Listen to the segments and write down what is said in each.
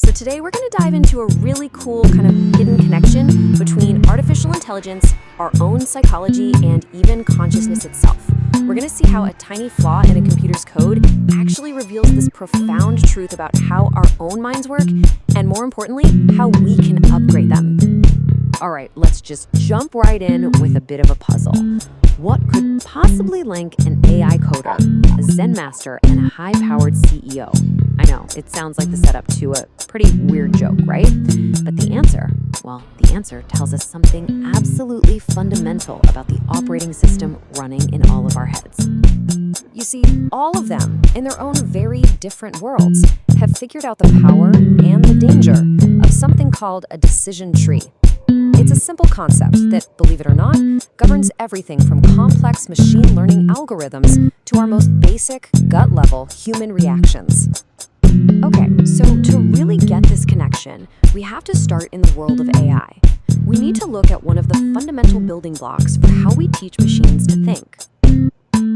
So today we're going to dive into a really cool kind of hidden connection between artificial intelligence, our own psychology, and even consciousness itself. We're going to see how a tiny flaw in a computer's code actually reveals this profound truth about how our own minds work, and more importantly, how we can upgrade them. All right, let's just jump right in with a bit of a puzzle. What could possibly link an AI coder, a Zen master, and a high-powered CEO? I know, it sounds like the setup to a pretty weird joke, right? But the answer tells us something absolutely fundamental about the operating system running in all of our heads. You see, all of them, in their own very different worlds, have figured out the power and the danger of something called a decision tree. It's a simple concept that, believe it or not, governs everything from complex machine learning algorithms to our most basic, gut-level human reactions. Okay, so to really get this connection, we have to start in the world of AI. We need to look at one of the fundamental building blocks for how we teach machines to think.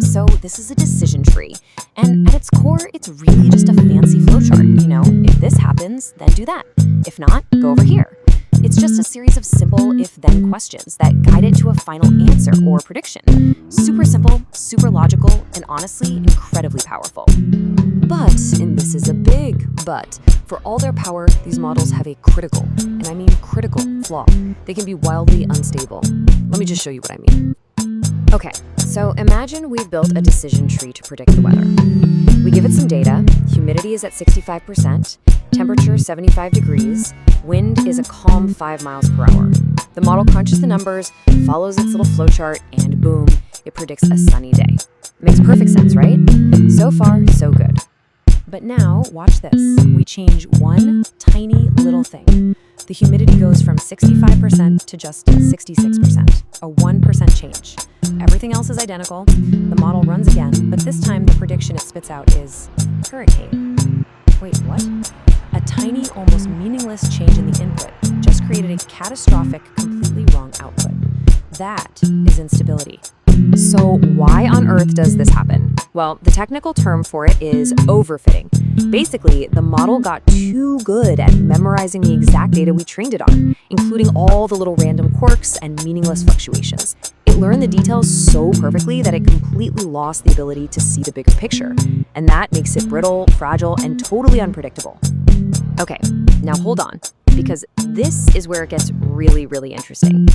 So this is a decision tree, and at its core, it's really just a fancy flowchart. If this happens, then do that. If not, go over here. It's just a series of simple if-then questions that guide it to a final answer or prediction. Super simple, super logical, and honestly, incredibly powerful. But, and this is a big but, for all their power, these models have a critical, and I mean critical, flaw. They can be wildly unstable. Let me just show you what I mean. Okay, so imagine we've built a decision tree to predict the weather. We give it some data. Humidity is at 65%, temperature 75 degrees, wind is a calm 5 miles per hour. The model crunches the numbers, follows its little flowchart, and boom, it predicts a sunny day. Makes perfect sense, right? So far, so good. But now, watch this. We change one tiny little thing. The humidity goes from 65% to just 66%, a 1% change. Everything else is identical. The model runs again, but this time the prediction it spits out is hurricane. Wait, what? A tiny, almost meaningless change in the input just created a catastrophic, completely wrong output. That is instability. So why on earth does this happen? Well, the technical term for it is overfitting. Basically, the model got too good at memorizing the exact data we trained it on, including all the little random quirks and meaningless fluctuations. It learned the details so perfectly that it completely lost the ability to see the bigger picture. And that makes it brittle, fragile, and totally unpredictable. Okay, now hold on, because this is where it gets really, really interesting.